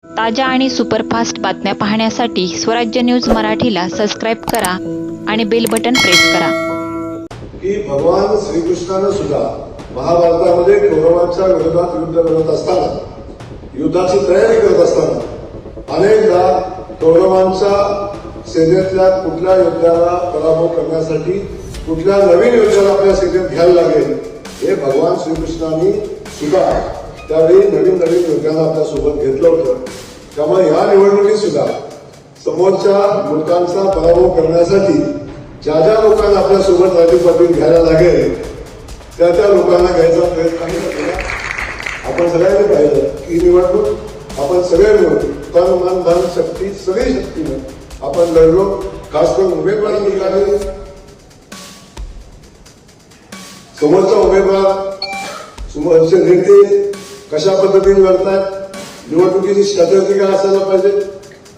ताज्या आणि सुपरफास्ट बातम्या पाहण्यासाठी स्वराज्य न्यूज मराठीला सबस्क्राईब करा आणि बेल बटन प्रेस करा. की भगवान श्रीकृष्णानं सुद्धा महाभारतामध्ये कौरवांच्या विरोधात युद्ध करत असताना, युद्धाची तयारी करत असताना अनेकदा कौरवांच्या सेनेतल्या कुठल्या योद्ध्याला पराभव करण्यासाठी कुठल्या नवीन योद्ध्याला आपल्या सेनेत घ्यायला लागेल हे भगवान श्रीकृष्णांनी सुद्धा त्यावेळी नवीन नवीन योद्ध्यांना आपल्या सोबत घेतलं होतं. त्यामुळे या निवडणुकीत सुद्धा समोरच्या मुलकांचा पराभव करण्यासाठी ज्या ज्या लोकांना आपल्या सोबत राजू पाटील घ्यायला लागेल त्या त्या लोकांना घ्यायचा प्रयत्न केला. आपण सगळ्यांनी पाहिलं की निवडणूक आपण सगळे मिळून तन मन धन शक्ती सगळी शक्तीनं आपण लढलो. खास करून उमेदवारी निघाले, समोरचा उमेदवार समोरचे नेते कशा पद्धतीने लढतात, निवडणुकीची स्ट्रॅटेजी काय असायला पाहिजे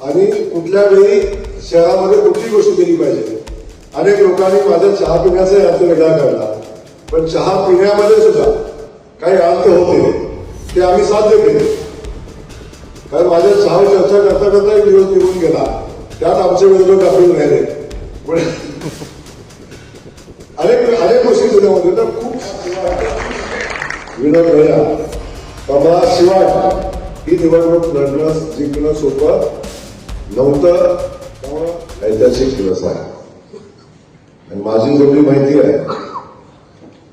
आणि कुठल्या वेळी शहरामध्ये कुठली गोष्ट केली पाहिजे. अनेक लोकांनी माझ्या चहा पिण्याचा अर्थ वेगळा काढला, पण चहा पिण्यामध्ये सुद्धा काही अर्थ होते ते आम्ही साध्य केले. कारण माझ्या चहावर चर्चा करता करता एक दिवस निघून गेला, त्यात आमचे विरोधक आपण राहिले. पण अनेक गोष्टी त्याच्यामध्ये तर खूप विनोद भैया कमळाशिवाय ही निवडणूक लढणं जिंकणं सोपं नव्हतं. त्यामुळं ऐतिहासिक दिवस आहे आणि माझी जेवढी माहिती आहे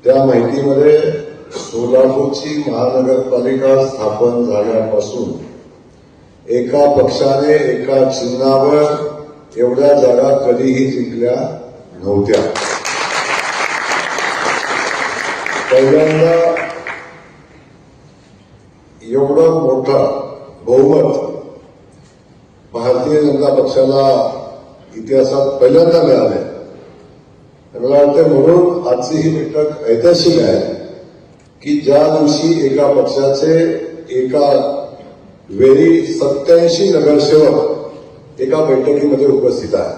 त्या माहितीमध्ये सोलापूरची महानगरपालिका स्थापन झाल्यापासून एका पक्षाने एका चिन्हावर एवढ्या जागा कधीही जिंकल्या नव्हत्या. पहिल्यांदा एवढं मोठं बहुमत भारतीय जनता पक्षाला इतिहासात पहिल्यांदा मिळालंय. मला वाटतं म्हणून आजची ही बैठक ऐतिहासिक आहे की ज्या दिवशी एका पक्षाचे एका वेळी 87 नगरसेवक एका बैठकीमध्ये उपस्थित आहे.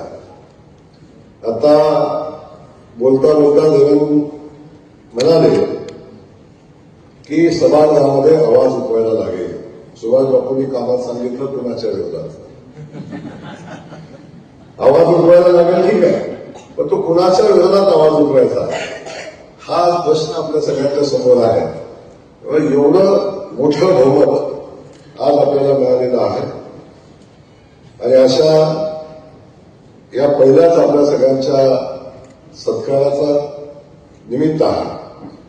आता बोलता बोलता जगन म्हणाले की सभागृहामध्ये आवाज उठवायला लागेल. सुभाष बापूंनी कामात सांगितलं कुणाच्या विरोधात आवाज उठवायला लागेल, ठीक आहे, पण तो कुणाच्या विरोधात आवाज उठवायचा हा प्रश्न आपल्या सगळ्यांच्या समोर आहे. एवढं मोठं बहुमत आज आपल्याला मिळालेलं आहे आणि अशा या पहिल्याच आपल्या सगळ्यांच्या सत्काराचा निमित्त आहे.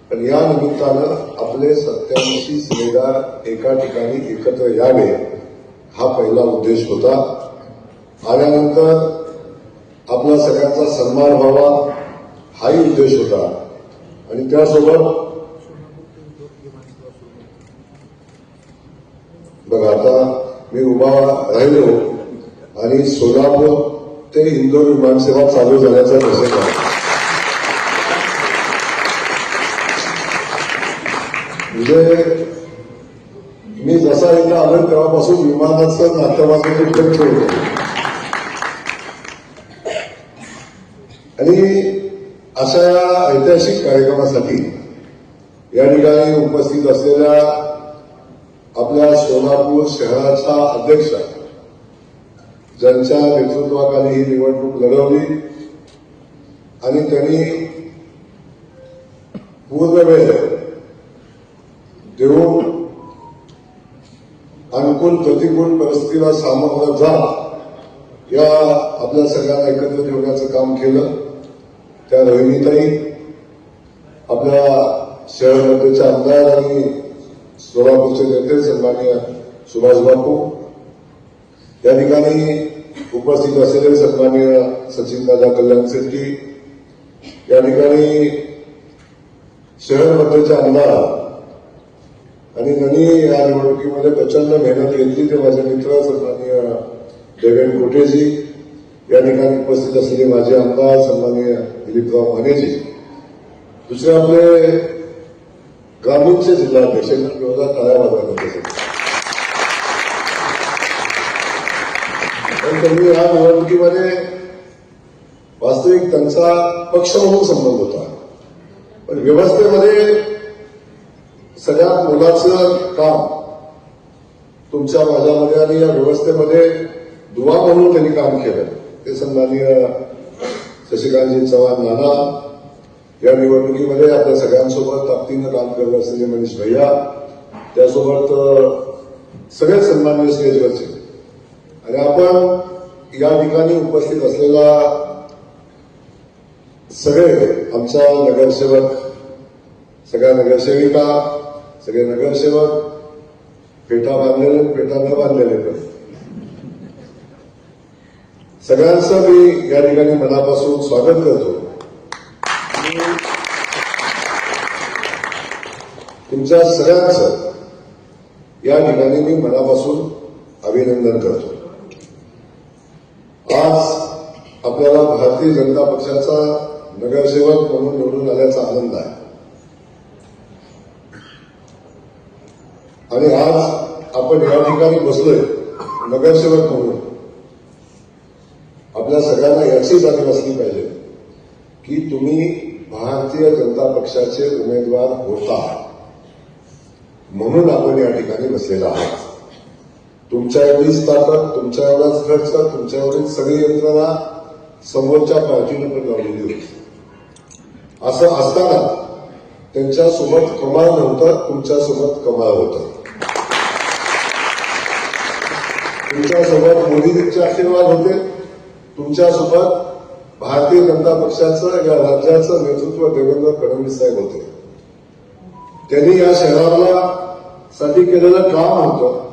पण या निमित्तानं आपले 87 शिलेदार एका ठिकाणी एकत्र यावे हा पहिला उद्देश होता. आल्यानंतर आपला सगळ्यांचा सन्मान व्हावा हाही उद्देश होता आणि त्यासोबत बघा आता मी उभा राहिलो आणि सोलापूर ते इंदोर विमानसेवा चालू झाल्याचा मेसेज आहे. म्हणजे मी जसा इथं आलो तेव्हापासून विमानाचं नाट्यवाचं ठेवतो आणि अशा या ऐतिहासिक कार्यक्रमासाठी या ठिकाणी उपस्थित असलेल्या आपल्या सोलापूर शहराच्या अध्यक्ष ज्यांच्या नेतृत्वाखाली ही निवडणूक लढवली आणि त्यांनी पूर्ण वेळ देऊन अनुकूल प्रतिकूल परिस्थितीला सामोरं जात या आपल्या सगळ्यांना एकत्र ठेवण्याचं काम केलं. त्या रोहिणीताई आपल्या शहराचे आमदार आणि सोलापूरचे नेते सन्माननीय सुभाष बापू, या ठिकाणी उपस्थित असलेले सन्माननीय सचिनदादा कल्याण शेट्टी, या ठिकाणी शहर मध्येचे आमदार आणि त्यांनी या निवडणुकीमध्ये प्रचंड मेहनत घेतली ते माझे मित्र सन्माननीय देवेंद्र कोटेजी, या ठिकाणी उपस्थित असलेले माझे आमदार सन्माननीय दिलीपराव मानेजी, दुसरे आपले ग्रामीणचे जिल्हाध्यक्ष विरोधात टाळ्या वाजवण्याचे पण त्यांनी या निवडणुकीमध्ये वास्तविक त्यांचा पक्ष म्हणून संबंध होता, पण व्यवस्थेमध्ये सगळ्यात मोलाचं काम तुमच्या माझ्यामध्ये आणि या व्यवस्थेमध्ये दुवा म्हणून त्यांनी काम केलं. ते सन्माननीय शशिकांतजी चव्हाण नाना, या निवडणुकीमध्ये आपल्या सगळ्यांसोबत ताकदीनं काम करत असलेले मनीष भैया, त्यासोबत सगळेच सन्माननीय स्टेजवरचे, आणि आपण या ठिकाणी उपस्थित असलेला सगळे आमच्या नगरसेवक, सगळ्या नगरसेविका, सगळे नगरसेवक, पेटा बांधलेले पेटा न बांधलेले पण सगळ्यांचं मी या ठिकाणी मनापासून स्वागत करतो. तुमच्या सगळ्यांचं या ठिकाणी मी मनापासून अभिनंदन करतो. आज आपल्याला भारतीय जनता पक्षाचा नगरसेवक म्हणून निवडून आल्याचा आनंद आहे. आणि आज आपण या ठिकाणी बसलोय नगरसेवक म्हणून, आपल्या सगळ्यांना याची जाणीव असली पाहिजे की तुम्ही भारतीय जनता पक्षाचे उमेदवार होता म्हणून आपण या ठिकाणी बसलेला आहात. तुमच्या एवढीच ताकद, तुमच्या एवढाच खर्च, तुमच्या एवढीच सगळी यंत्रणा समोरच्या पार्टीनं पण लावलेली होती. असं असताना त्यांच्यासोबत कमाल नव्हतं, तुमच्यासोबत कमाल होतं. तुमच्यासोबत मोदीजींचे आशीर्वाद होते, तुमच्यासोबत भारतीय जनता पक्षाचं या राज्याचं नेतृत्व देवेंद्र फडणवीस साहेब होते. त्यांनी या शहराला साठी केलेलं काम होतं.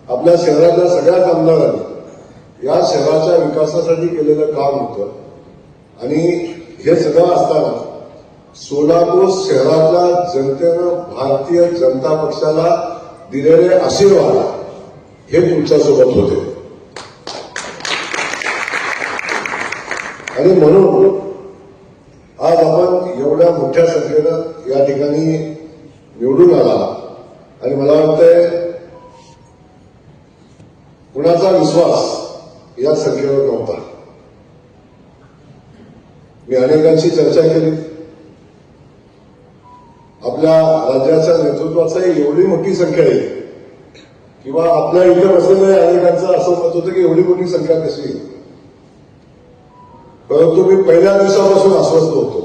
आपल्या शहरातल्या सगळ्याच आमदारांनी या शहराच्या विकासासाठी केलेलं काम होतं. आणि हे सगळं असताना सोलापूर शहरातल्या जनतेनं भारतीय जनता पक्षाला दिलेले आशीर्वाद हे तुमच्यासोबत होते. आणि म्हणून आज आपण एवढ्या मोठ्या संख्येनं या ठिकाणी निवडून आला. आणि मला वाटतंय कुणाचा विश्वास या संख्येवर नव्हता. मी अनेकांशी चर्चा केली. आपल्या राज्याच्या नेतृत्वाचाही एवढी मोठी संख्या आहे किंवा आपल्या इथे बसलेल्या अनेकांचं असं मत होतं की एवढी मोठी संख्या कशी आहे. परंतु मी पहिल्या दिवसापासून अस्वस्थ होतो.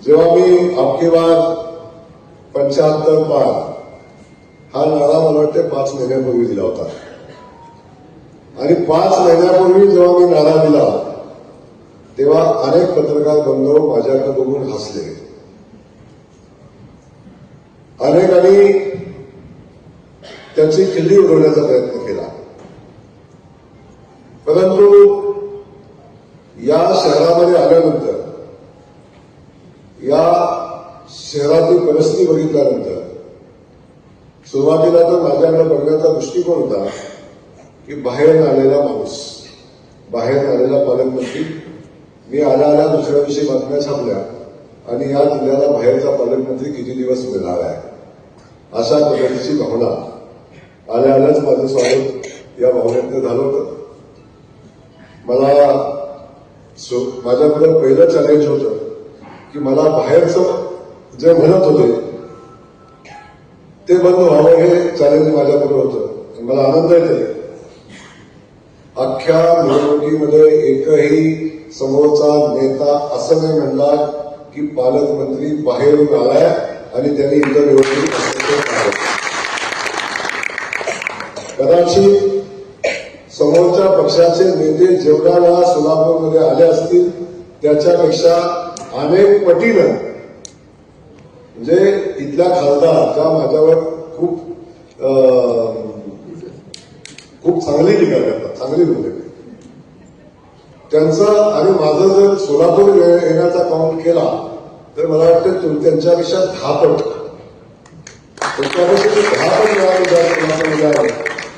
जेव्हा मी अबकी बार 75 पार हा नारा मला वाटते 5 महिन्यापूर्वी दिला होता. आणि 5 महिन्यापूर्वी जेव्हा मी नारा दिला तेव्हा अनेक पत्रकार बंधू माझ्याकडे बघून हसले. अनेकांनी त्याची खिल्ली उडवण्याचा प्रयत्न केला. परंतु या शहरामध्ये आल्यानंतर, या शहरातील परिस्थिती बघितल्यानंतर सुरुवातीला तर माझ्याकडे बघण्याचा दृष्टिकोन होता की बाहेर आलेला माणूस, बाहेर आलेला पालकमंत्री. मी आल्या दुसऱ्या दिवशी बातम्या छापल्या आणि या जिल्ह्याला बाहेरचा पालकमंत्री किती दिवस मिळणार आहे अशा पद्धतीची भावना आल्याच माझं स्वागत या भावनेतनं झालं होतं. मला माझ्याकडे पहिलं चॅलेंज होतं की मला बाहेरचं जे म्हणत होते ते बंद व्हावं, हे चॅलेंज माझ्याकडे होतं. मला आनंद आहे अख्ख्या निवडणुकीमध्ये एकही समोरचा नेता असं नाही म्हणला की पालकमंत्री बाहेरून आलाय आणि त्यांनी इतर निवडणूक कदाचित समोरच्या पक्षाचे नेते जेवढ्या वेळा सोलापूरमध्ये आले असतील त्याच्यापेक्षा अनेक पटीनं, म्हणजे इथल्या खासदार ज्या माझ्यावर खूप चांगली टीका करतात, चांगली बोलले, त्यांचं आणि माझं जर सोलापूर येण्याचा काउंट केला तर मला वाटतं त्यांच्यापेक्षा 10 पट, त्याच्यापेक्षा 10 पट मिळालं.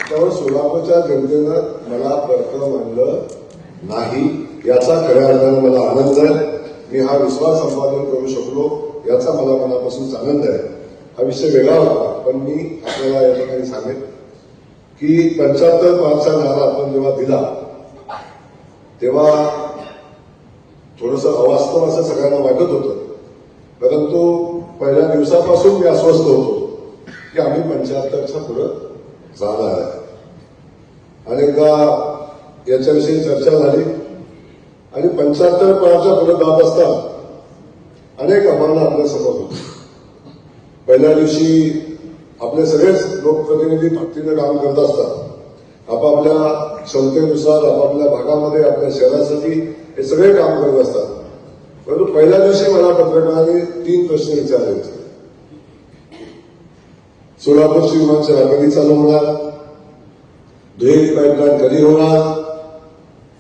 त्यावर सोलापूरच्या जनतेनं मला परत मानलं नाही याचा खऱ्या अर्थानं मला आनंद आहे. मी हा विश्वास संपादन करू शकलो याचा मला मनापासून आनंद आहे. हा विषय वेगळा होता, पण मी आपल्याला या ठिकाणी सांगेन की 75 पारचा नारा आपण जेव्हा दिला तेव्हा थोडंसं अवास्तव असं सगळ्यांना वाटत होतं. परंतु पहिल्या दिवसापासून मी अस्वस्थ होतो की आम्ही 75च्या पुढे जाणार आहे. अनेकदा याच्याविषयी चर्चा झाली आणि 75 पळाच्या पुढे जात असताना अनेक आव्हानं आपल्या समोर होती. पहिल्या दिवशी आपले सगळेच लोकप्रतिनिधी ताकदीनं काम करत असतात. आपापल्या क्षमतेनुसार आपापल्या भागामध्ये आपल्या शहरासाठी हे सगळे काम करत असतात. परंतु पहिल्या दिवशी मला पत्रकारांनी 3 प्रश्न विचारले होते. सोलापूरची विमानसेवा कधी चालू होणार, दुहेरी पाईपलाईन कधी होणार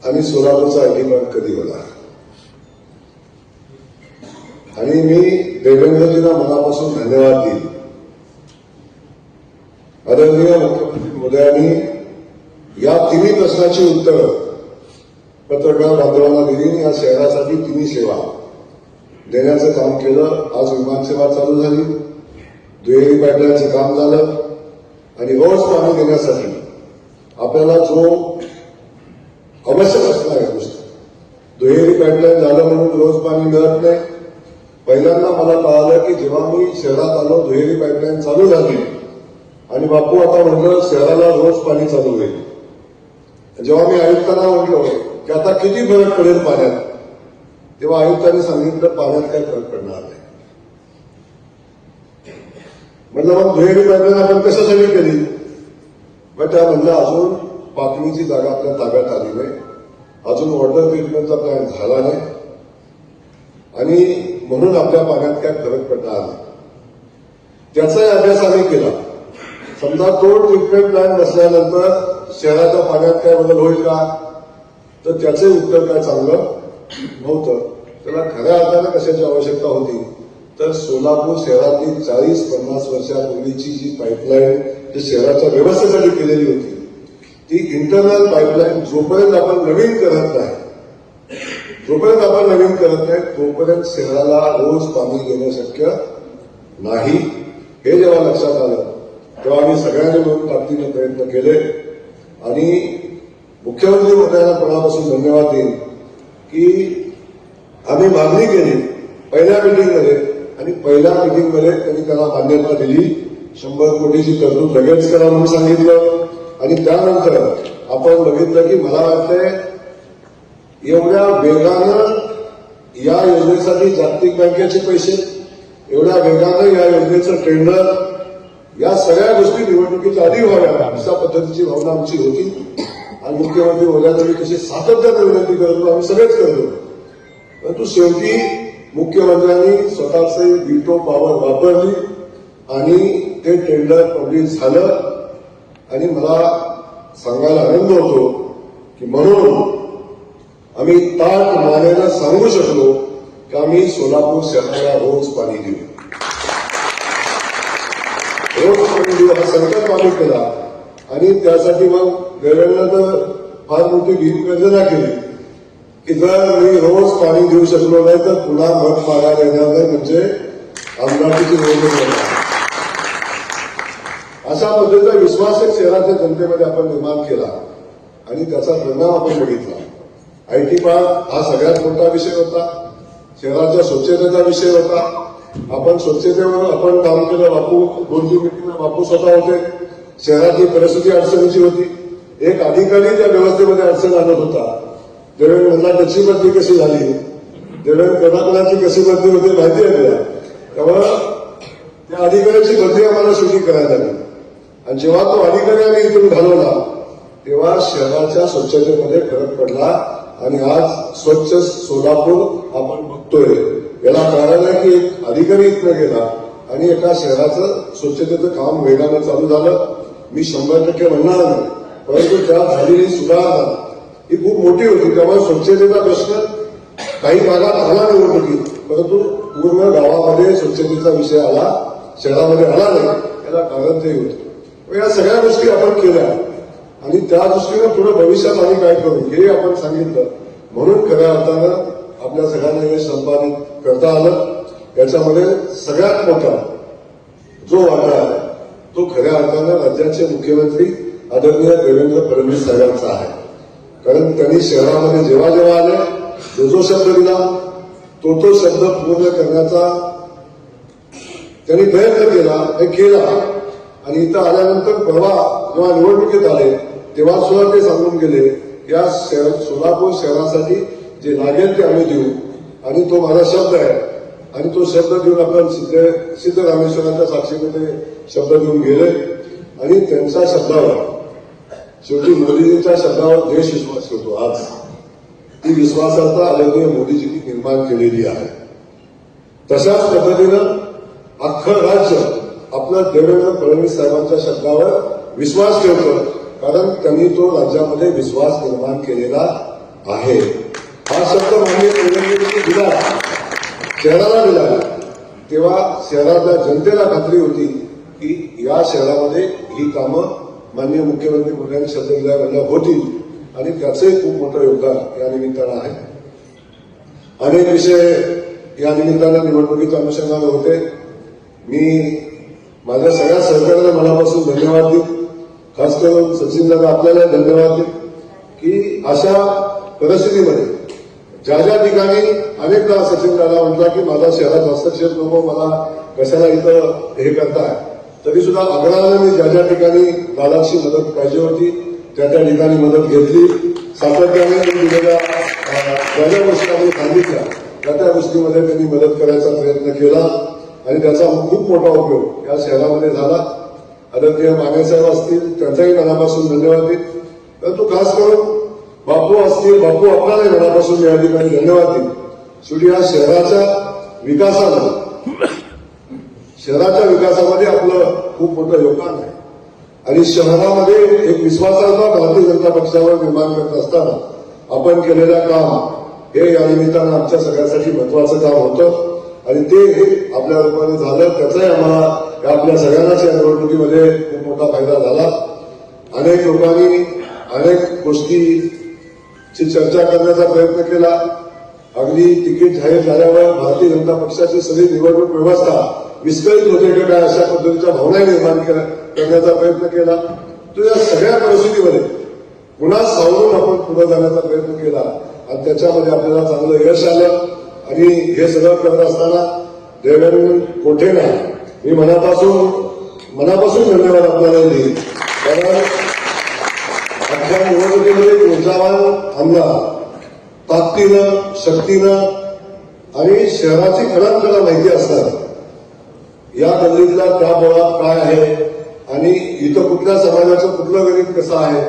आणि सोलापूरचा आयटी पार्क कधी होणार. आणि मी देवेंद्रजींना मनापासून धन्यवाद देईन. आदरणीय मुख्यमंत्री महोदयांनी या 3 प्रश्नाची उत्तरं पत्रकार बांधवांना दिली आणि या शहरासाठी 3 सेवा देण्याचं काम केलं. आज विमानसेवा चालू झाली, दुहेरी पाईपलाईनचं काम झालं आणि रोज पाणी देण्यासाठी आपल्याला जो आवश्यक असणाऱ्या गोष्टी, दुहेरी पाईपलाईन झालं म्हणून रोज पाणी मिळत नाही. पहिल्यांदा मला कळालं की जेव्हा मी शहरात आलो दुहेरी पाईपलाईन चालू झाली आणि बापू आता म्हणलं शहराला रोज पाणी चालू होईल. जेव्हा मी आयुक्तांना म्हटलो की आता किती फरक पडेल पाण्यात, तेव्हा आयुक्तांनी सांगितलं पाण्यात काही फरक पडणार नाही. म्हटलं मग दुहेरी पाईपलाईन आपण कशासाठी केली. मग त्या म्हणलं अजून पातळीची जागा आपल्या ताब्यात आली नाही, अजून वॉटर ट्रीटमेंटचा प्लॅन झाला नाही आणि म्हणून आपल्या पाण्यात काय फरक पडणार नाही. त्याचाही अभ्यास आम्ही केला. समजा तो ट्रीटमेंट प्लॅन बसल्यानंतर शहराच्या पाण्यात काय बदल होईल का, तर त्याचे उत्तर काय चांगलं नव्हतं. त्याला खऱ्या अर्थानं कशाची आवश्यकता होती, तर सोलापूर शहरातली 40-50 वर्षापूर्वीची जी पाईपलाईन जी शहराच्या व्यवस्थेसाठी केलेली होती, ती इंटरनल पाईपलाईन जोपर्यंत आपण नवीन करत नाही तोपर्यंत शहराला रोज पाणी देणं शक्य नाही. हे जेव्हा लक्षात आलं तेव्हा आम्ही सगळ्यांनी मिळून ताकदीने प्रयत्न केले आणि मुख्यमंत्री महोदयांना मनापासून धन्यवाद देईन की आम्ही मागणी केली पहिल्या मिटिंगमध्ये आणि पहिल्या मिटिंगमध्ये त्यांनी त्याला मान्यता दिली. 100 कोटीची तरतूद लगेच करा म्हणून सांगितलं आणि त्यानंतर आपण बघितलं की मला वाटतंय एवढ्या वेगानं या योजनेसाठी जागतिक बँकेचे पैसे, एवढ्या वेगानं या योजनेचं टेंडर, या सगळ्या गोष्टी निवडणुकीच्या आधी व्हाव्या अशा पद्धतीची भावना आमची होती आणि मुख्यमंत्री महोदयांनी तशी सातत्यानं विनंती करतो, आम्ही सगळेच करतो. परंतु शेवटी मुख्यमंत्र्यांनी स्वतःचे व्हीटो पॉवर वापरली आणि ते टेंडर पब्लिश झालं आणि मला सांगायला आनंद होतो की म्हणून आम्ही ताट मानेनं सांगू शकलो की आम्ही सोलापूर शहराला रोज पाणी देऊ, रोज पाणी देऊ हा संकल्प आम्ही केला आणि त्यासाठी मग देवेंद्रनं फार मोठी भीमगर्जना केली की जर मी रोज पाणी देऊ शकलो नाही तर पुन्हा मत मागायला येणार नाही, म्हणजे आमदारकीची निवडणूक होणार. अशा पद्धतीचा विश्वास एक शहराच्या जनतेमध्ये आपण निर्माण केला आणि त्याचा परिणाम आपण बघितला. आयटी पार्क हा सगळ्यात मोठा विषय होता, शहराच्या स्वच्छतेचा विषय होता. आपण स्वच्छतेवर आपण काम केलं. बापू 2-3 मिटिंगला बापू स्वतः होते. शहरातली परिस्थिती अडचणीची होती. एक अधिकारी त्या व्यवस्थेमध्ये अडचण आणत होता. देवेंद्र म्हणला त्याची बदली कशी झाली, देवेंद्र कदाकलाची कशी बदली होते माहिती आहे का. त्यामुळं त्या अधिकाऱ्याची बदली आम्हाला शेवटी करायला लागली आणि जेव्हा तो अधिकारी आम्ही इथून घालवला तेव्हा शहराच्या स्वच्छतेमध्ये फरक पडला आणि आज स्वच्छ सोलापूर आपण बघतोय. याला कारण आहे की एक अधिकारी इथनं गेला आणि एका शहराचं स्वच्छतेचं काम वेगानं चालू झालं. मी 100% म्हणणार नाही, परंतु त्यात झालेली सुधारणा ही खूप मोठी होती. त्यामुळे स्वच्छतेचा प्रश्न काही भागात आला निवडणुकीत, परंतु पूर्ण गावामध्ये स्वच्छतेचा विषय आला, शहरामध्ये आला नाही. याला कारण ते होतं. या सगळ्या गोष्टी आपण केल्या आणि त्या दृष्टीनं पुढे भविष्यात आम्ही काय करू हे आपण सांगितलं. म्हणून खऱ्या अर्थानं आपल्या सगळ्यांना हे संपादित करता आलं. याच्यामध्ये सगळ्यात मोठा जो वाटा आहे तो खऱ्या अर्थानं राज्याचे मुख्यमंत्री आदरणीय देवेंद्र फडणवीस साहेबांचा आहे. कारण त्यांनी शहरामध्ये जेव्हा जेव्हा आले जो शब्द दिला तो शब्द पूर्ण करण्याचा त्यांनी प्रयत्न केला, हे केला आणि इथं आल्यानंतर परवा जेव्हा निवडणुकीत आले तेव्हा सुद्धा ते सांगून गेले की या सोलापूर शहरासाठी जे लागेल ते आम्ही देऊ, आणि तो माझा शब्द आहे आणि तो शब्द देऊन आपण सिद्धरामेश्वरांच्या साक्षीमध्ये शब्द देऊन गेले. आणि त्यांच्या शब्दावर शेवटी मोदीजींच्या शब्दावर देश विश्वास ठेवतो. आज ती विश्वासार्हता आदरणीय मोदीजींनी निर्माण केलेली आहे. तशाच पद्धतीनं अख्खं राज्य आपलं देवेंद्र फडणवीस साहेबांच्या शब्दावर विश्वास ठेवतं, कारण त्यांनी तो राज्यामध्ये विश्वास निर्माण केलेला आहे. हा शब्द माननीय देवेंद्रजींनी दिला, शहराला दिला, तेव्हा शहरातल्या जनतेला खात्री होती की या शहरामध्ये ही कामं माननीय मुख्यमंत्री मोदींनी शब्द दिल्यावर होतील, आणि त्याचंही खूप मोठं योगदान या निमित्तानं आहे. अनेक विषय या निमित्तानं निवडणुकीच्या अनुषंगाने होते. मी माझ्या सगळ्या सहकार्याला मनापासून धन्यवाद देईन, खास करून सचिनदादा आपल्याला धन्यवाद देईन की अशा परिस्थितीमध्ये ज्या ज्या ठिकाणी अनेकदा सचिनदादा म्हटला की माझा शहरात हस्तक्षेप नको, मला कशाला इथं हे करताय, तरी सुद्धा आग्रहानं मी ज्या ज्या ठिकाणी दादाची मदत पाहिजे होती त्या त्या ठिकाणी मदत घेतली. सातत्याने दिलेल्या ज्या ज्या गोष्टी आम्ही सांगितल्या त्या त्या गोष्टीमध्ये त्यांनी मदत करायचा प्रयत्न केला, आणि त्याचा खूप मोठा उपयोग या शहरामध्ये झाला. आदरणीय मानेसाहेब असतील त्यांचाही मनापासून धन्यवाद देईन, परंतु खास करून बापू असतील, बापू आपल्यालाही मनापासून या ठिकाणी धन्यवाद देईन. शेवटी या शहराच्या विकासामध्ये आपलं खूप मोठं योगदान आहे, आणि शहरामध्ये एक विश्वासार्हता भारतीय जनता पक्षावर निर्माण करत असताना आपण केलेलं काम हे या निमित्तानं आमच्या सगळ्यासाठी महत्वाचं काम होतं, आणि ते आपल्या रूपाने झालं. त्याचाही आम्हाला आपल्या सगळ्यांनाच या निवडणुकीमध्ये खूप मोठा फायदा झाला. अनेक लोकांनी अनेक गोष्टीची चर्चा करण्याचा प्रयत्न केला. अगदी तिकीट जाहीर झाल्यावर भारतीय जनता पक्षाची सगळी निवडणूक व्यवस्था विस्कळीत होते की काय अशा पद्धतीच्या भावना निर्माण करण्याचा प्रयत्न केला. तो या सगळ्या परिस्थितीमध्ये पुन्हा सावरून आपण पुढे जाण्याचा प्रयत्न केला, आणि त्याच्यामध्ये आपल्याला चांगलं यश आलं. आणि हे सगळं करत असताना देवेंद्र कोठेंना मी मनापासून धन्यवाद आपल्याला देईन, कारण अख्ख्या निवडणुकीमध्ये ऊर्जावान आमदार ताकदीनं, शक्तीनं आणि शहराची खडाखडा माहिती असणार, या गल्लीतला त्या बोळात काय आहे आणि इथं कुठल्या समाजाचं कुठलं गणित कसं आहे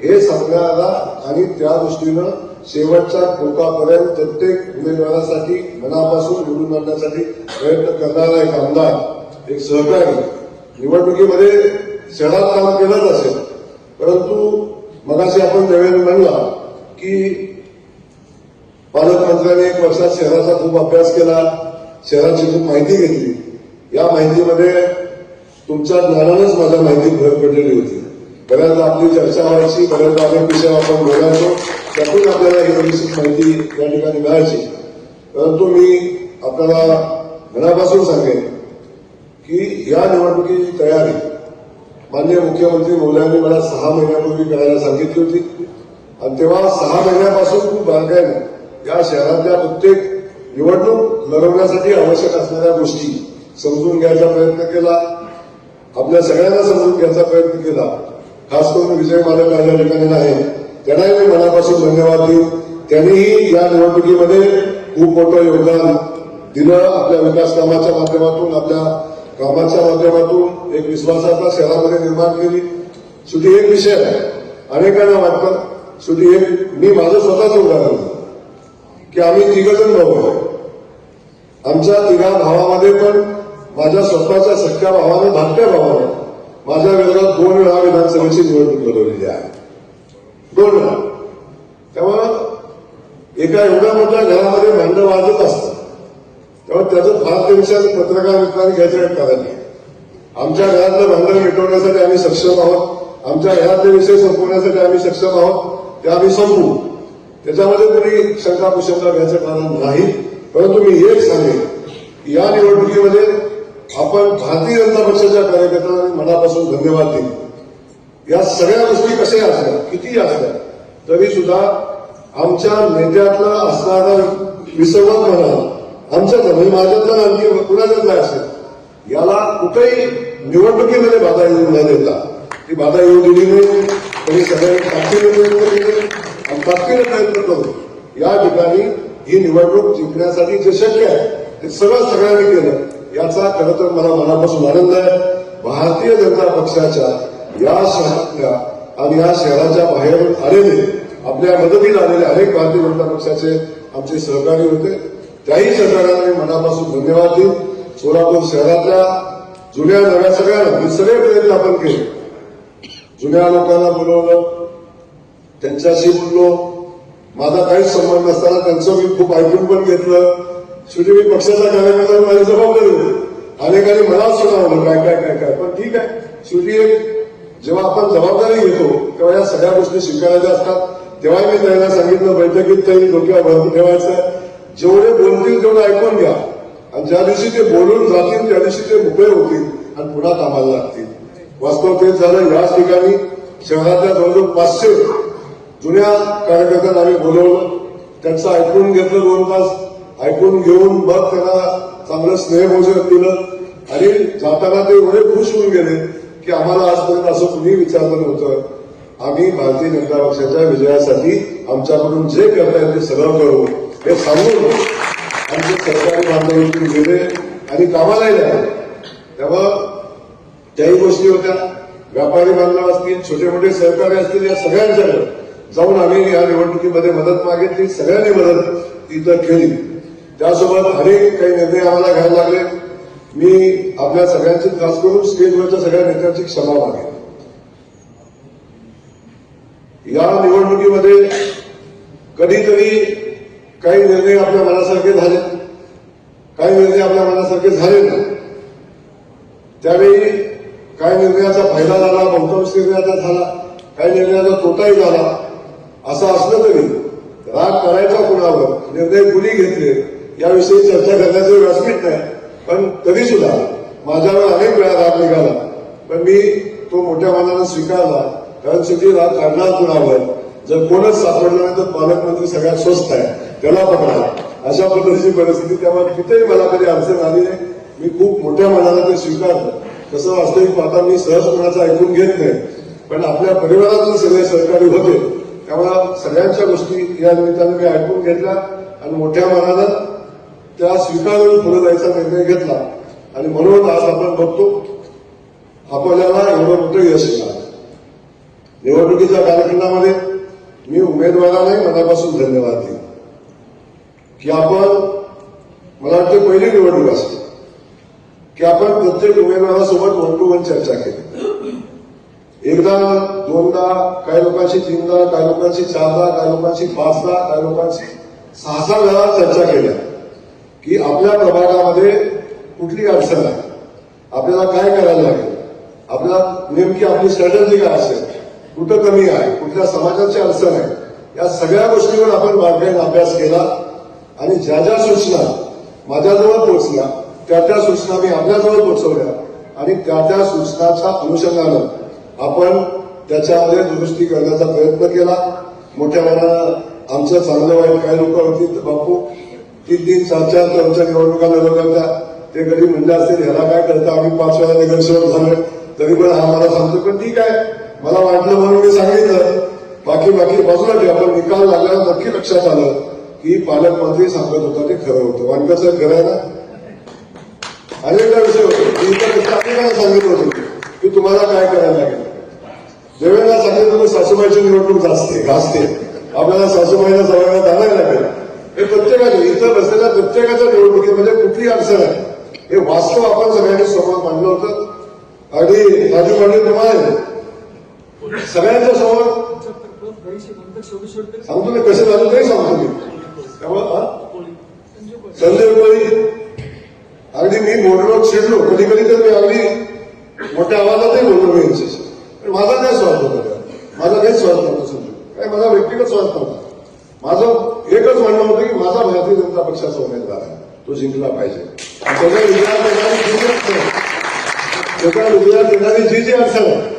हे सांगण्याला, आणि त्या दृष्टीनं शेवटच्या टोकापर्यंत प्रत्येक उमेदवारासाठी मनापासून निवडून आणण्यासाठी प्रयत्न करणारा एक आमदार, एक सहकारी. निवडणुकीमध्ये शहरात काम केलंच असेल, परंतु मगाशी आपण देवेंद्र म्हणला की पालकमंत्र्यांनी 1 वर्षात शहराचा खूप अभ्यास केला, शहराची खूप माहिती घेतली. या माहितीमध्ये तुमच्या ज्ञानानंच माझ्या माहिती भर पडलेली होती. बऱ्याचदा आपली चर्चा व्हायची, बऱ्याचदा अनेक विषयावर आपण बोलायचो, त्यातून आपल्याला ही निश्चित माहिती या ठिकाणी मिळायची. परंतु मी आपल्याला मनापासून सांगेन की या निवडणुकीची तयारी माननीय मुख्यमंत्री महोदयांनी मला 6 महिन्यापूर्वी करायला सांगितली होती, आणि तेव्हा 6 महिन्यापासून खूप बारकाईने या शहरातल्या प्रत्येक निवडणूक लढवण्यासाठी आवश्यक असणाऱ्या गोष्टी समजून घ्यायचा प्रयत्न केला, आपल्या सगळ्यांना समजून घ्यायचा प्रयत्न केला. खास करून विजय मालक आज या ठिकाणी नाही, त्यांनाही मी मनापासून धन्यवाद देईन. त्यांनीही या निवडणुकीमध्ये खूप मोठं योगदान दिलं. आपल्या विकास कामाच्या माध्यमातून, आपल्या कामाच्या माध्यमातून एक विश्वासार्हता शहरामध्ये निर्माण केली. शेवटी एक विषय आहे, अनेकांना वाटतं, शेवटी एक मी माझं स्वतःचं उदाहरण की आम्ही 3 जण भाऊ आहोत. आमच्या 3 भावामध्ये पण माझ्या स्वतःच्या सख्या भावानं, धाकट्या भावानं माझ्या विरोधात 2 वेळा विधानसभेची निवडणूक लढवलेली आहे, 2 वेळा. त्यामुळं एका एवढ्या मोठ्या घरामध्ये भांडण वाजत असतं, त्यामुळे त्याचं फार टेन्शन पत्रकार मित्रांनी घ्यायचं काही कारण नाही. आमच्या घरातलं भांडण मिटवण्यासाठी आम्ही सक्षम आहोत, आमच्या घरातले विषय संपवण्यासाठी आम्ही सक्षम आहोत, ते आम्ही संपवू. त्याच्यामध्ये कोणी शंका कुशंका घ्यायचं कारण नाही. परंतु मी एक सांगेन की या निवडणुकीमध्ये आपण भारतीय जनता पक्षाच्या कार्यकर्त्यांना मनापासून धन्यवाद देईन. या सगळ्या गोष्टी कशा असल्या, किती असल्या तरी सुद्धा आमच्या नेत्यातलं असणारं विसंवाद म्हणा, आमच्यातलं म्हणजे माझ्यातलं आणखी कुणाच्यातलं असेल, याला कुठेही निवडणुकीमध्ये बाधा येऊ न देता ती बाधा येऊ दिली नाही. त्यांनी सगळ्यांनी ताकदीने प्रयत्न केले आणि ताकदीने प्रयत्न करून या ठिकाणी ही निवडणूक जिंकण्यासाठी जे शक्य आहे ते सगळ्यांनी केलं. याचा खरं तर मला मनापासून आनंद आहे. भारतीय जनता पक्षाच्या या शहरातल्या आणि या शहराच्या बाहेरून आलेले आपल्या मदतीला आलेले अनेक भारतीय जनता पक्षाचे आमचे सहकारी होते. त्याही सहकार्याला मी मनापासून धन्यवाद देईन. सोलापूर शहरातल्या जुन्या नव्या सगळ्यांना मी सगळे प्रयत्न आपण केले. जुन्या लोकांना बोलवलं, त्यांच्याशी बोललो. माझा काहीच संबंध नसताना त्यांचं मी खूप ऐकून पण घेतलं. शेवटी मी पक्षाचा कार्यकर्ता माझी जबाबदारी होती. अनेकांनी मला सुनावलं काय पण ठीक आहे. शेवटी जेव्हा आपण जबाबदारी घेतो तेव्हा या सगळ्या गोष्टी स्वीकारायच्या असतात. तेव्हा मी त्यांना सांगितलं बैठकीत त्यांनी डोक्यावर भरून ठेवायचं. जेवढे बोलतील तेवढं ऐकून घ्या आणि ज्या दिवशी ते बोलून जातील त्या दिवशी ते मोकळे होतील आणि पुन्हा कामाला लागतील. वास्तव तेच झालं. याच ठिकाणी शहरातल्या जवळजवळ 500 जुन्या कार्यकर्त्यांना आम्ही बोलवलं. त्यांचं ऐकून घेतलं 2 तास. ऐकून घेऊन मग त्यांना चांगलं स्नेहभोजन दिलं आणि जाताना ते एवढे खुश होऊन गेले की आम्हाला आजपर्यंत असं कुणी विचारलं नव्हतं. आम्ही भारतीय जनता पक्षाच्या विजयासाठी आमच्याकडून जे करता येईल ते सगळं करू हे सांगून आमचे सरकारी बांधव इथून गेले आणि कामालाही लागले. त्यामुळं त्याही गोष्टी होत्या. व्यापारी बांधव असतील, छोटे मोठे सहकारी असतील, या सगळ्यांच्याकडे जाऊन आम्ही या निवडणुकीमध्ये मदत मागितली. सगळ्यांनी मदत तिथं केली. त्यासोबत अनेक काही निर्णय आम्हाला घ्यायला लागले. मी आपल्या सगळ्यांची खास करून स्टेजवरच्या सगळ्या नेत्यांची क्षमा मागेन. या निवडणुकीमध्ये कधीतरी काही निर्णय आपल्या मनासारखे झाले, काही निर्णय आपल्या मनासारखे झाले नाही. त्यावेळी काही निर्णयाचा फायदा झाला, बहुतांश निर्णयाचा झाला, काही निर्णयाचा तोटाही झाला. असं असलं तरी राग करायचा कुणावर, निर्णय कुणी घेतले याविषयी चर्चा करण्याचं व्यासपीठ नाही. पण तरी सुद्धा माझ्यावर अनेक वेळा राग निघाला, पण मी तो मोठ्या मनानं स्वीकारला. कारण शेवटी राग काढणार कुणावर, जर कोणच सापडलं नाही तर पालकमंत्री सगळ्यात स्वस्त आहे, त्याला पकडा. अशा पद्धतीची परिस्थिती. त्यामुळे तिथेही मला कधी अडचण आली नाही. मी खूप मोठ्या मनानं ते स्वीकारलं. तसं वास्तविक पाहता मी सहज कोणाचं ऐकून घेत नाही, पण आपल्या परिवारातून सगळे सहकारी होते. त्यामुळे सगळ्यांच्या गोष्टी या निमित्तानं मी ऐकून घेतल्या आणि मोठ्या मनानं त्या स्वीकारून पुढे जायचा निर्णय घेतला. आणि म्हणून आज आपण बघतो आपल्याला एवढं मोठं यश मिळालं. निवडणुकीच्या कालखंडामध्ये मी उमेदवारालाही मनापासून धन्यवाद देईन की आपण, मला वाटतं पहिली निवडणूक असते की आपण प्रत्येक उमेदवारासोबत 1 to 1 चर्चा केली. एकदा, दोनदा, काही लोकांशी 3दा, काही लोकांशी 4दा, काही लोकांशी 5दा, काही लोकांशी 6 वेळा चर्चा केल्या की आपल्या प्रभागामध्ये कुठली अडचण आहे, आपल्याला काय करायला लागेल, आपल्याला नेमकी आपली स्ट्रॅटेजी काय असेल, कुठं कमी आहे, कुठल्या समाजाची अडचण आहे. या सगळ्या गोष्टीवर आपण बारकाईने अभ्यास केला आणि ज्या ज्या सूचना माझ्याजवळ पोहोचल्या त्या सूचना मी आपल्याजवळ पोहोचवल्या आणि त्या सूचनाच्या अनुषंगानं आपण त्याच्यामध्ये दुरुस्ती करण्याचा प्रयत्न केला. मोठ्या मनानं आमचं चांगलं वाईट काही लोक होती तर बापू 3-3, 4-4 टर्मच्या निवडणुका लढवल्या. ते कधी म्हणले असतील ह्याला काय करता, आम्ही 5 वेळा नगरसेवक झालो तरी पण हा मला सांगतो. पण ठीक आहे, मला वाटलं म्हणून मी सांगितलं. बाकी बाजूला ठेवा. पण निकाल लागल्यावर नक्की लक्षात आलं की पालकमंत्री सांगत होता ते खरं होतं. वानकर साहेब खरं आहे ना. अनेकदा विषय होते. अनेकांना सांगितलं होतं की तुम्हाला काय करायला लागेल. देवेंद्रला सांगितलं तर सासूबाईची निवडणूक गाजते, आपल्याला सासूबाईला सगळ्यांना आणायला लागेल. हे प्रत्येकाने इथं बसलेल्या प्रत्येकाच्या निवडणुकीमध्ये कुठली अडचण आहे हे वास्तव आपण सगळ्यांनी समोर मांडलं होतं. आणि राजू पाटील तुम्हाला सगळ्यांच्या समोर सांगतो मी कसं झालं तरी सांगतो मी. त्यामुळे संजय कोळी अगदी मी बोललो, चिडलो कधी तर मी अगदी मोठ्या आवाजातही बोललो मी यांच्याशी. पण माझा काय स्वार्थ होता, माझा काहीच स्वार्थ नव्हता. समजून काय माझा व्यक्तिगत स्वार्थ नव्हता. माझं एकच म्हणणं होतं की माझा भारतीय जनता पक्षाचा उमेदवार आहे, तो जिंकला पाहिजे. त्याच्या विजयात येणारी जी अडचण आहे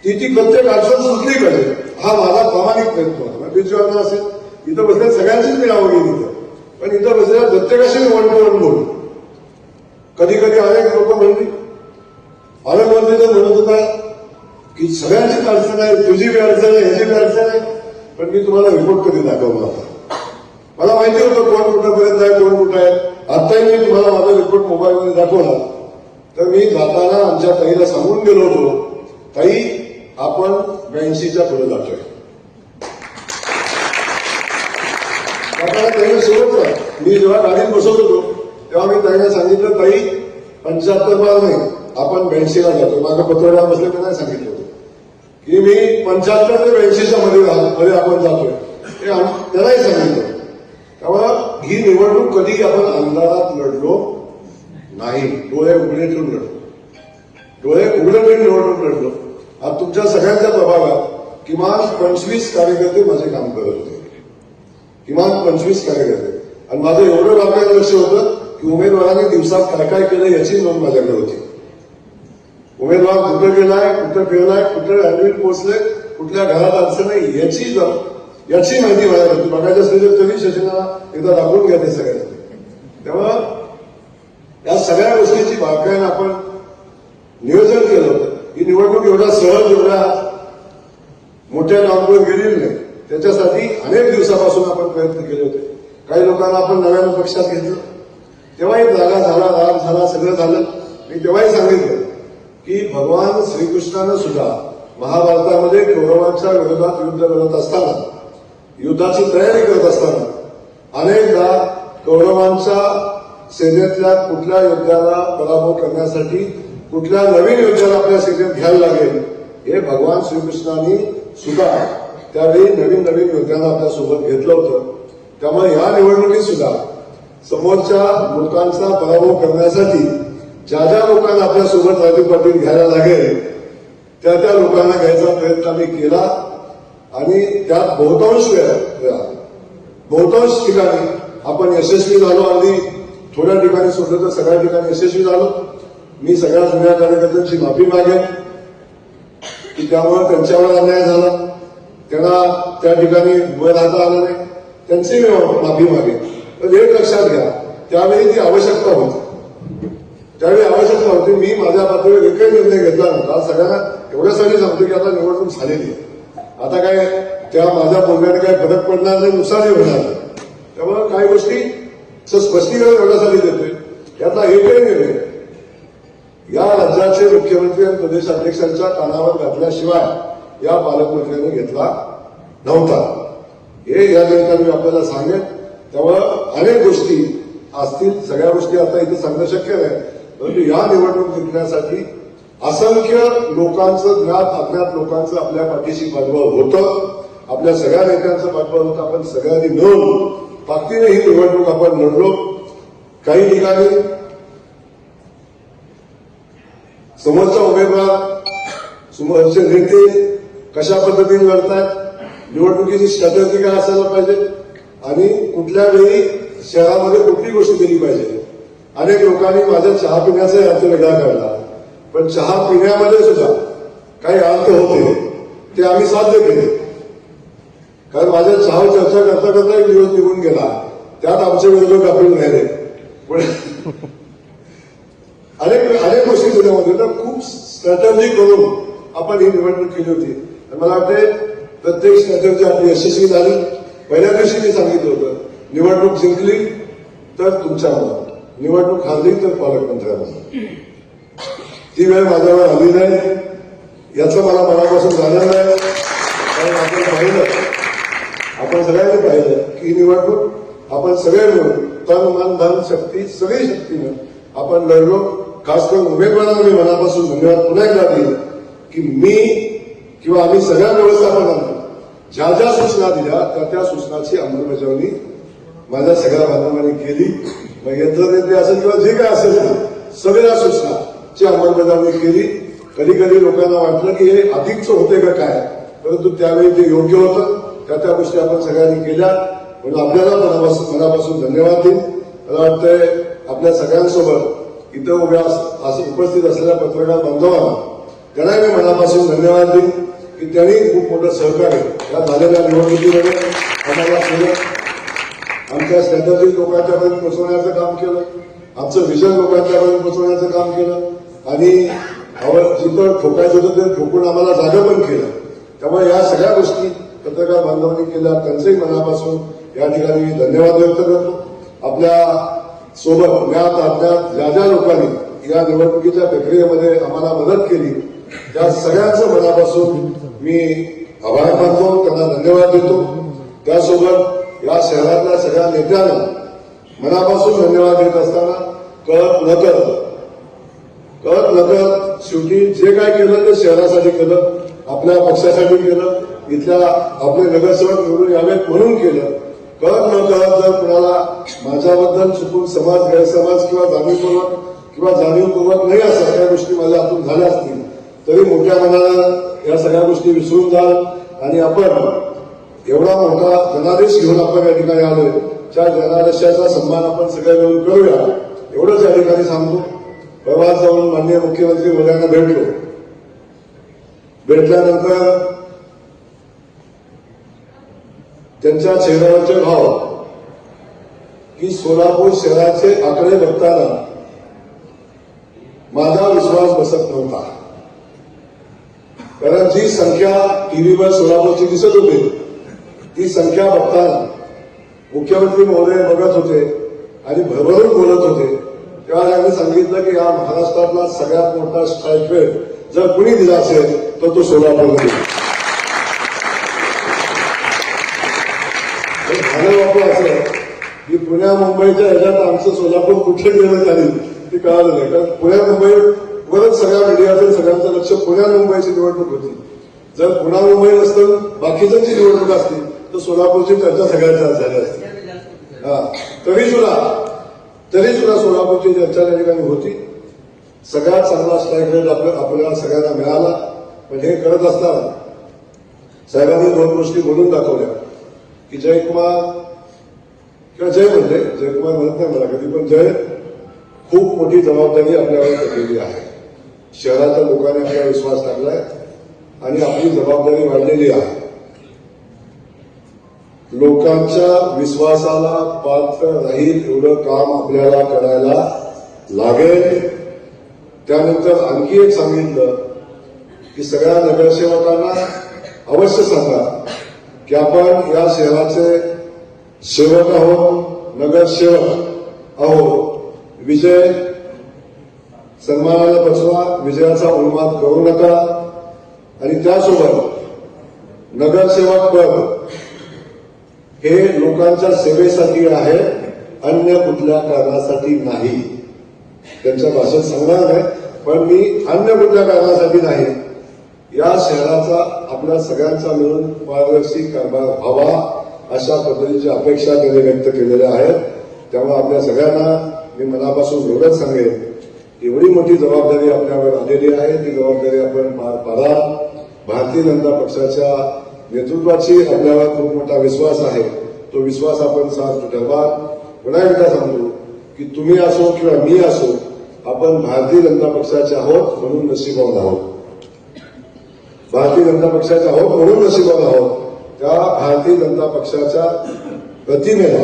ती प्रत्येक अडचण सुटली पाहिजे हा माझा प्रामाणिक प्रयत्न होता. बिजवांना असेल, इथं बसल्या सगळ्यांचीच मी नावं गेली इथं, पण इथं बसलेल्या प्रत्येकाशी मी 1 to 1 बोलू. कधी अनेक लोक म्हणली पालकमंत्री तर म्हणत होता की सगळ्यांचीच अडचण आहे, तुझी बी अडचण आहे, ह्याची बी अडचण आहे, पण मी तुम्हाला रिपोर्ट कधी दाखवला होता. मला माहिती होतं कोण कुठंपर्यंत आहे, कोण कुठं आहे. आताही मी तुम्हाला माझा रिपोर्ट मोबाईलमध्ये दाखवला. तर मी जाताना आमच्या ताईला सांगून गेलो होतो, ताई आपण 82च्या पुढे जातोय. जाताना ताईने सोबत मी जेव्हा गाडीत बसत होतो तेव्हा मी ताईने सांगितलं, ताई 75 बार नाही, आपण 82ला जातो. माझं पत्रकार बसले तर नाही सांगितलं होतं की मी 75 ते 82च्या मध्ये आपण जातोय, हे त्यालाही सांगितलं. त्यामुळे ही निवडणूक कधी आपण अंधारात लढलो नाही, डोळे उघडे ठेवून लढलो, डोळे उघडे ठेवून निवडणूक लढलो. आज तुमच्या सगळ्यांच्या प्रभागात किमान 25 कार्यकर्ते माझे काम करत होते, किमान 25 कार्यकर्ते. आणि माझं एवढं डोक्यात लक्ष होतं की उमेदवारांनी दिवसात काय काय केलं याची नोंद माझ्याकडे होती. उमेदवार कुठं गेलाय, कुठं फिरलाय, कुठं ऍडमिट पोहोचले, कुठल्या घरात अडचण नाही याची माहिती माझ्याकडे होती. बघायचं असेल तर तरी शशीला एकदा दाखवून घ्या ते सगळ्यांनी. तेव्हा या सगळ्या गोष्टीची बारकाईनं आपण नियोजन केलं होतं. ही निवडणूक एवढा सहज, एवढ्या मोठ्या नावावर गेलेली नाही. त्याच्यासाठी अनेक दिवसापासून आपण प्रयत्न केले होते. काही लोकांना आपण नव्यानं पक्षात घेतलं, तेव्हाही जागा झाला, राग झाला, सगळं झालं. मी तेव्हाही सांगितलं की भगवान श्रीकृष्णानं सुद्धा महाभारतामध्ये कौरवांच्या विरोधात युद्ध करत असताना, युद्धाची तयारी करत असताना अनेकदा कौरवांच्या सेनेतल्या कुठल्या योद्ध्याला पराभव करण्यासाठी कुठल्या नवीन योद्ध्याला आपल्या सेनेत घ्यायला लागेल हे भगवान श्रीकृष्णांनी सुद्धा त्यावेळी नवीन नवीन योद्ध्यांना आपल्यासोबत घेतलं होतं. त्यामुळे या निवडणुकीत सुद्धा समोरच्या लोकांचा पराभव करण्यासाठी ज्या ज्या लोकांना आपल्यासोबत राजू पाटील घ्यायला लागेल त्या त्या लोकांना घ्यायचा प्रयत्न आम्ही केला. आणि त्यात बहुतांश ठिकाणी आपण यशस्वी झालो. अगदी थोड्या ठिकाणी सोडलं तर सगळ्या ठिकाणी यशस्वी झालो. मी सगळ्या जुन्या कार्यकर्त्यांची माफी मागेन की त्यामुळे त्यांच्यावर अन्याय झाला, त्यांना त्या ठिकाणी उभं राहता आलं नाही, त्यांची मी माफी मागेन. पण एक लक्षात घ्या, त्यावेळी ती आवश्यकता होती. त्यावेळी आवश्यकता होती. मी माझ्या पातळीवर एकही निर्णय घेतला नव्हता. सगळ्यांना एवढ्यासाठी सांगतो की आता निवडणूक झालेली आहे, आता काय त्या माझ्या बोलण्याने काही फरक पडणार नाही, नुकसानही होणार नाही. त्यामुळे काही गोष्टी स्पष्टीकरण एवढ्यासाठी देतोय. यातला एकही निर्णय या राज्याचे मुख्यमंत्री आणि प्रदेशाध्यक्षांच्या कानावर घातल्याशिवाय या पालकमंत्र्यांनी घेतला नव्हता. हे या निमित्ताने मी आपल्याला सांगेन. त्यामुळं अनेक गोष्टी असतील, सगळ्या गोष्टी आता इथे सांगणं शक्य नाही, परंतु या निवडणूक जिंकण्यासाठी असंख्य लोकांचं, ज्ञात अज्ञात लोकांचं आपल्या पाठीशी पाठबळ होतं, आपल्या सगळ्या नेत्यांचं पाठबळ होतं. आपण सगळ्यांनी मिळून ताकदीने ही निवडणूक आपण लढलो. काही ठिकाणी समोरचा उमेदवार, समोरचे नेते कशा पद्धतीने लढतायत, निवडणुकीची स्ट्रॅटेजी काय असायला पाहिजे आणि कुठल्या वेळी शहरामध्ये कुठली गोष्ट केली पाहिजे. अनेक लोकांनी माझ्या चहा पिण्याचाही अर्थ वेगळा काढला, पण चहा पिण्यामध्ये सुद्धा काही अर्थ होते ते आम्ही साध्य केले. कारण माझ्या चहावर चर्चा करता करता एक दिवस निघून गेला, त्यात आमचे विरोधक आपण राहिले. पण अनेक गोष्टी त्याच्यामध्ये तर खूप स्ट्रॅटेजी करून आपण ही निवडणूक केली होती. आणि मला वाटते प्रत्येक स्ट्रॅटेजी आपली यशस्वी झाली. पहिल्या दिवशी मी सांगितलं होतं, निवडणूक जिंकली तर तुमच्यामुळे, निवडणूक हारली तर पालकमंत्र्यांमुळे. ती वेळ माझ्यावर आली नाही, याचं मला मनापासून झालं नाही. कारण आपण सगळ्यांनी पाहिलं की निवडणूक आपण सगळे मिळून तन मन धन शक्ती सगळी शक्तीनं आपण लढलो. खास करून उमेदवारांना मी मनापासून धन्यवाद पुन्हा एकदा देईन की मी किंवा आम्ही सगळ्या व्यवस्थापनांना ज्या ज्या सूचना दिल्या त्या सूचनाची अंमलबजावणी माझ्या सगळ्या बांधवांनी केली. मग यंत्रणेतले असेल किंवा जे काय असेल सगळ्या सूचनाची अंमलबजावणी केली. कधी कधी लोकांना वाटलं की हे अधिकच होते का काय, परंतु त्यावेळी ते योग्य होतं. त्या गोष्टी आपण सगळ्यांनी केल्या. म्हणून आपल्याला मनापासून धन्यवाद देईन. मला वाटतंय आपल्या सगळ्यांसोबत इथं उभ्या उपस्थित असलेल्या पत्रकार बांधवांना त्यांना मी मनापासून धन्यवाद देईन की त्यांनी खूप मोठं सहकार्य या झालेल्या निवडणुकीमध्ये आम्हाला केलं. आमच्या स्ट्रॅटेजी लोकांच्यापर्यंत पोहोचवण्याचं काम केलं, आमचं विजन लोकांच्यापर्यंत पोहोचवण्याचं काम केलं. आणि जिथं ठोकायचं होतं ते ठोकून आम्हाला जागा पण केलं. त्यामुळे या सगळ्या गोष्टी पत्रकार बांधवांनी केल्या, त्यांचंही मनापासून या ठिकाणी मी धन्यवाद व्यक्त करतो. आपल्या सोबत ज्ञात अज्ञात ज्या ज्या लोकांनी या निवडणुकीच्या प्रक्रियेमध्ये आम्हाला मदत केली त्या सगळ्यांचं मनापासून मी आभार मानतो, त्यांना धन्यवाद देतो. त्यासोबत या शहरातल्या सगळ्या नेत्यांना मनापासून धन्यवाद देत असताना कळत नकळत शेवटी जे काय केलं ते शहरासाठी केलं, आपल्या पक्षासाठी केलं, इथल्या आपले नगरसेवक निवडून यावेत म्हणून केलं. कळत न कळत जर कुणाला माझ्याबद्दल चुकून गैरसमाज किंवा जाणीवपूर्वक नाही असं काही गोष्टी माझ्या हातून झाल्या असतील तरी मोठ्या मनानं या सगळ्या गोष्टी विसरून जाल आणि आपण एवढा मोठा जनादेश घेऊन आपण या ठिकाणी आलोय, त्या जनादेशाचा सन्मान आपण सगळ्या मिळून करूया एवढंच या ठिकाणी सांगतो. परवा जाऊन माननीय मुख्यमंत्री मोदयांना भेटल्यानंतर त्यांच्या चेहऱ्यावरचे भाव की सोलापूर शहराचे आकडे बघताना माझा विश्वास बसत नव्हता. कारण जी संख्या टीव्हीवर सोलापूरची दिसत होती ती संख्या बघताना मुख्यमंत्री महोदय बघत होते आणि भरभरून बोलत होते. तेव्हा त्यांनी सांगितलं की या महाराष्ट्रातला सगळ्यात मोठा स्टायपेंड जर कुणी दिला असेल तर तो सोलापूरमध्ये झालं. वापर असं की पुण्या मुंबईच्या ह्याच्यात आमचं सोलापूर कुठे गेलं झाली ती कळालं नाही. कारण पुण्या मुंबईवरच सगळ्या मीडियाचं सगळ्यांचं लक्ष पुण्या मुंबईची निवडणूक होती. जर पुण्या मुंबई नसतं बाकीच्यांची निवडणूक असती तर सोलापूरची चर्चा सगळ्यांच्या झाली असती. तरी सुद्धा सोलापूरची चर्चा त्या ठिकाणी होती. सगळ्यात चांगला स्ट्राईक रेट आपल्याला सगळ्यांना मिळाला. पण हे करत असताना साहेबांनी दोन गोष्टी बोलून दाखवल्या की जयकुमार किंवा जयकुमार म्हणत नाही मला कधी, पण जय खूप मोठी जबाबदारी आपल्यावर टाकलेली आहे. शहराच्या लोकांनी आपल्याला विश्वास टाकलाय आणि आपली जबाबदारी वाढलेली आहे. लोकांच्या विश्वासाला पात्र राहील एवढं काम आपल्याला करायला लागेल. त्यानंतर आणखी एक सांगितलं की सगळ्या नगरसेवकांना अवश्य सांगा की आपण या शहराचे सेवक आहोत, नगरसेवक आहोत. विजय सन्मानाला बसवा, विजयाचा उन्माद करू नका. आणि त्यासोबत नगरसेवक पद हे लोकांच्या सेवेसाठी आहे, अन्य कुठल्या कारणासाठी नाही. त्यांच्या भाषेत सांगणार नाही, पण मी अन्य कुठल्या कारणासाठी नाही. या शहराचा आपल्या सगळ्यांचा मिळून पारदर्शी कारभार व्हावा अशा पद्धतीची अपेक्षा त्यांनी व्यक्त केलेल्या आहेत. त्यामुळे आपल्या सगळ्यांना मी मनापासून एवढंच सांगेन, एवढी मोठी जबाबदारी आपल्यावर आलेली आहे, ती जबाबदारी आपण पार पाडा. भारतीय जनता पक्षाच्या नेतृत्वाची आपल्यावर खूप मोठा विश्वास आहे. तो विश्वास आपण साथ ठेवा. पुन्हा एकदा सांगतो की तुम्ही असो किंवा मी असो, आपण भारतीय जनता पक्षाचे आहोत म्हणून नशीबवान आहोत. भारतीय जनता पक्षाचे आहोत म्हणून नशीबवान आहोत. त्या भारतीय जनता पक्षाच्या प्रतिमेला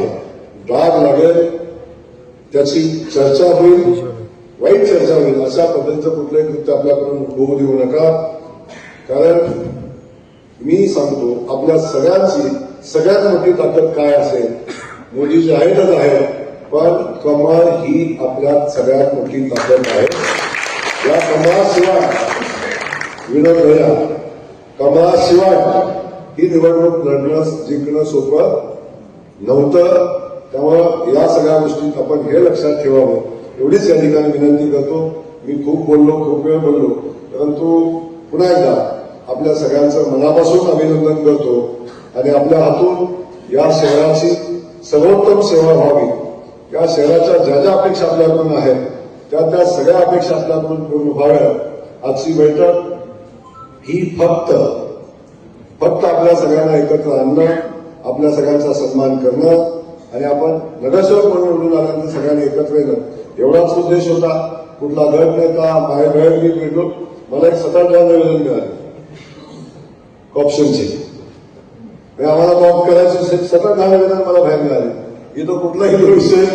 डाग लागेल, त्याची चर्चा होईल, वाईट चर्चा होईल, अशा पद्धतीचं कुठलंही कृत्य आपल्याकडून होऊ देऊ नका. कारण मी सांगतो आपल्या सगळ्यांची सगळ्यात मोठी ताकद काय असेल, मोदीजी आहेतच आहे, पण कमळ ही आपल्या सगळ्यात मोठी ताकद आहे. या कमळाशिवाय विनोद भैया, कमळाशिवाय ही निवडणूक लढणं जिंकणं सोपं नव्हतं. त्यामुळं या सगळ्या गोष्टीत आपण हे लक्षात ठेवावं एवढीच या ठिकाणी विनंती करतो. मी खूप वेळ बोललो, परंतु पुन्हा एकदा आपल्या सगळ्यांचं मनापासून अभिनंदन करतो आणि आपल्या हातून या शहराची सर्वोत्तम सेवा व्हावी. या शहराच्या ज्या ज्या अपेक्षा आपल्याकडून आहेत त्या सगळ्या अपेक्षा आपल्याकडून पूर्ण व्हाव्या. आजची बैठक ही फक्त आपल्या सगळ्यांना एकत्र आणणं, आपल्या सगळ्यांचा सन्मान करणं आणि आपण नगरसेवक म्हणून निवडून आल्यानंतर सगळ्यांनी एकत्र येणं एवढाच उद्देश होता. कुठला गट नेता बाहेर मी भेटलो, मला एक 7-8 निवेदन मिळाले ऑप्शनची. आम्हाला कॉप करायची 7-8 निवेदन मला बाहेर मिळाले. इथं कुठलाही विषय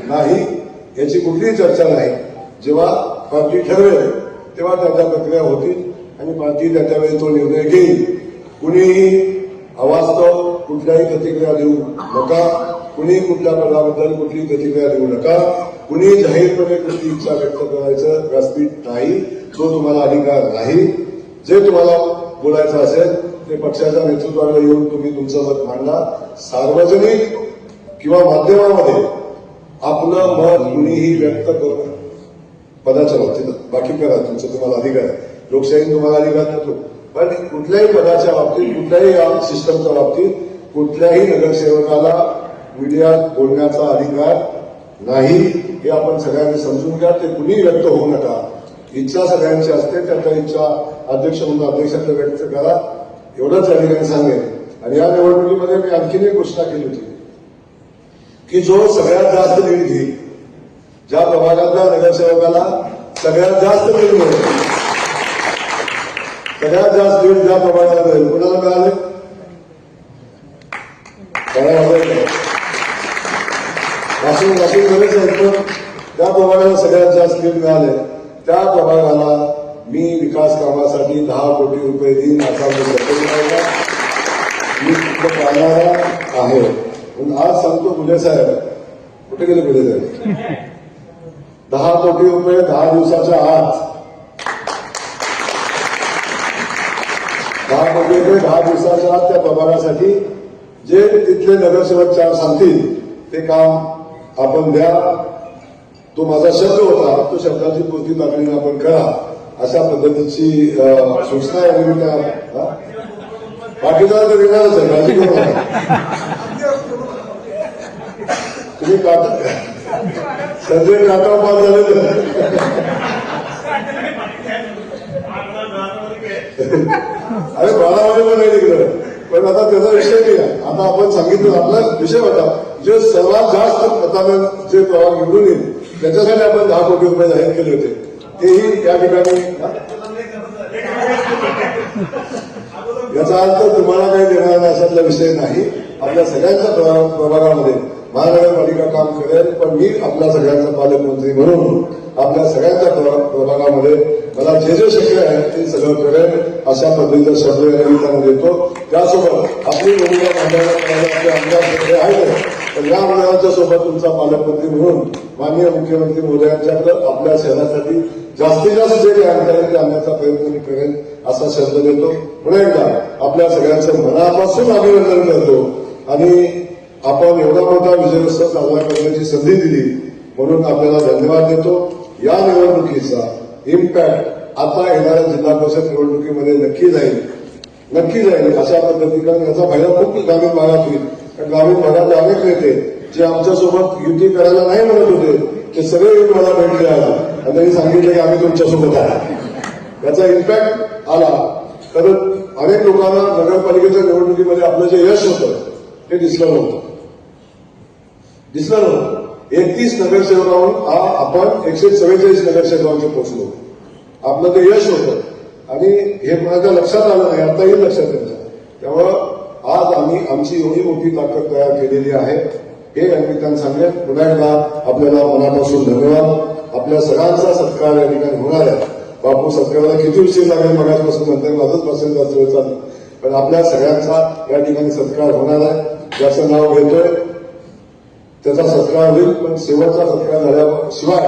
नाही, याची कुठलीही चर्चा नाही. जेव्हा पार्टी ठरवेल तेव्हा त्या प्रक्रिया होतील आणि पार्टी त्याच्या वेळी तो निर्णय घेईल. कुणीही अवास्तव कुठल्याही प्रतिक्रिया देऊ नका, कुणी कुठल्या पदाबद्दल कुठली प्रतिक्रिया देऊ नका, कुणी जाहीरपणे कुठली इच्छा व्यक्त करायचं व्यासपीठ नाही, तो तुम्हाला अधिकार नाही. जे तुम्हाला बोलायचं असेल ते पक्षाच्या नेतृत्वाला येऊन तुम्ही तुमचं मत मांडा. सार्वजनिक किंवा माध्यमामध्ये आपलं मत कुणीही व्यक्त करू पदाच्या बाबतीत बाकी करा, तुमचं तुम्हाला अधिकार आहे. लोकशाही तुम्हाला अधिकार देतो, पण कुठल्याही पदाच्या बाबतीत कुठल्याही या सिस्टमच्या बाबतीत कुठल्याही नगरसेवकाला मीडियात बोलण्याचा अधिकार नाही. हे आपण सगळ्यांनी समजून घ्या. ते कुणीही व्यक्त होऊ नका. इच्छा सगळ्यांची असते, त्याच्या इच्छा अध्यक्ष म्हणून अध्यक्षांना व्यक्त करा, एवढंच या ठिकाणी सांगेन. आणि या निवडणुकीमध्ये मी आणखीन एक घोषणा केली होती की जो सगळ्यात जास्त लीड घेईल, ज्या प्रभागातल्या नगरसेवकाला सगळ्यात जास्त लीड मिळेल, सगळ्यात जास्त लीड ज्या प्रभागाला मिळेल, कुणाला मिळाले? वाशिम बरेच आहेत, पण त्या प्रभागाला सगळ्यात जास्त लीड मिळाले त्या प्रभागाला मी विकास कामासाठी 10 कोटी रुपये देईन असा मी पाहणारा आहे. पण आज सांगतो बुले साहेब, कुठे गेले बुले साहेब? 10 कोटी रुपये 10 दिवसाच्या आत, 10 कोटी रुपये 10 दिवसाच्या आत त्या प्रभागासाठी जे तिथले नगरसेवक सांगतील ते काम आपण द्या. तो माझा शब्द होता, तो शब्दाची पूर्ती तातडीने आपण करा अशा पद्धतीची सूचना आहे. मी त्या बाकीचा तर देणारच आहे, काळजी करू नका. तुम्ही संजय काका पास झाले तर अरे बाळामध्ये पण नाही तिकडं, पण आता त्याचा विषय नाही आहे. आता आपण सांगितलं आपला विषय होता, जे सर्वात जास्त मतानं जे प्रभाग निवडून येईल त्याच्यासाठी आपण 10 कोटी रुपये जाहीर केले होते. तेही या ठिकाणी याचा अर्थ तुम्हाला काही देणार नाही अशातला विषय नाही. आपल्या सगळ्यांच्या प्रभागामध्ये महानगरपालिका काम करेल, पण मी आपल्या सगळ्यांचा पालकमंत्री म्हणून आपल्या सगळ्यांच्या प्रभागामध्ये मला जे जे शक्य आहे ते सगळं करेल अशा पद्धतीचा शब्द या निमित्तानं देतो. त्यासोबत आपली भूमिका मांडायला आपले आमदार सगळे आहेत, तर या आमदारांच्या सोबत तुमचा पालकमंत्री म्हणून माननीय मुख्यमंत्री मोदयांच्याकडे आपल्या शहरासाठी जास्तीत जास्त जे काही आणता येईल ते आणण्याचा प्रयत्न मी करेन असा शब्द देतो. पुन्हा एकदा आपल्या सगळ्यांचं मनापासून अभिनंदन करतो आणि आपण एवढा मोठा विजयोत्सव साजरा करण्याची संधी दिली म्हणून आपल्याला धन्यवाद देतो. या निवडणुकीचा इम्पॅक्ट आता येणाऱ्या जिल्हा परिषद निवडणुकीमध्ये नक्की जाईल अशा पद्धतीने याचा फायदा खूप ग्रामीण भागात होईल. कारण ग्रामीण भागातले अनेक नेते जे आमच्यासोबत युती करायला नाही म्हणत होते ते सगळे येऊन मला भेटले आहेत आणि त्यांनी सांगितलं की आम्ही तुमच्यासोबत आहे. याचा इम्पॅक्ट आला तर अनेक लोकांना नगरपालिकेच्या निवडणुकीमध्ये आपलं जे यश होतं ते दिसलं नव्हतं. 31 नगरसेवकांहून आपण 144 नगरसेवकांचे पोहोचलो. आपलं ते यश होतं आणि हे माझ्या लक्षात आलं नाही, आता येईल लक्षात त्यांच्या. त्यामुळं आज आम्ही आमची एवढी मोठी ताकद तयार केलेली आहे हे या निमित्तानं सांगेन. पुन्हा एकदा आपल्याला मनापासून धन्यवाद. आपल्या सगळ्यांचा सत्कार या ठिकाणी होणार आहे. बापू सत्काराला किती उशीर लागेल मगाचपासून नंतर माझंच पासून जास्त वेळ चालू, पण आपल्या सगळ्यांचा या ठिकाणी सत्कार होणार आहे. ज्याचं नाव घेतोय त्याचा सत्कार होईल, पण शेवटचा सत्कार झाल्याशिवाय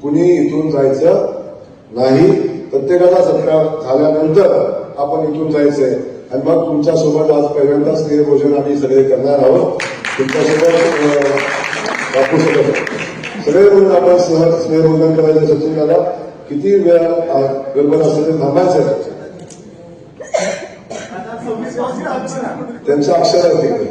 कुणी इथून जायचं नाही. प्रत्येकाचा सत्कार झाल्यानंतर आपण इथून जायचंय आणि मग तुमच्यासोबत आज पहिल्यांदा स्नेहभोजन आम्ही सगळे करणार आहोत. तुमच्यासोबत बापूसोबत सगळे मिळून आपण स्नेहभोजन करायचं. सचिन दादा किती वेळ गडबड असेल ते थांबायचं, त्यांचं अक्षर आहे तिकडे.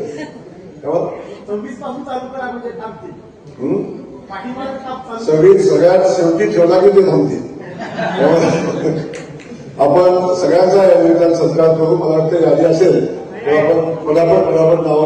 सगळ्यात शेवटी ठेवला की ते थांबतील. आपण सगळ्यांचा या निमित्तानं सत्कार करू. मला वाटतं यादी असेल तर आपण पटापट नावं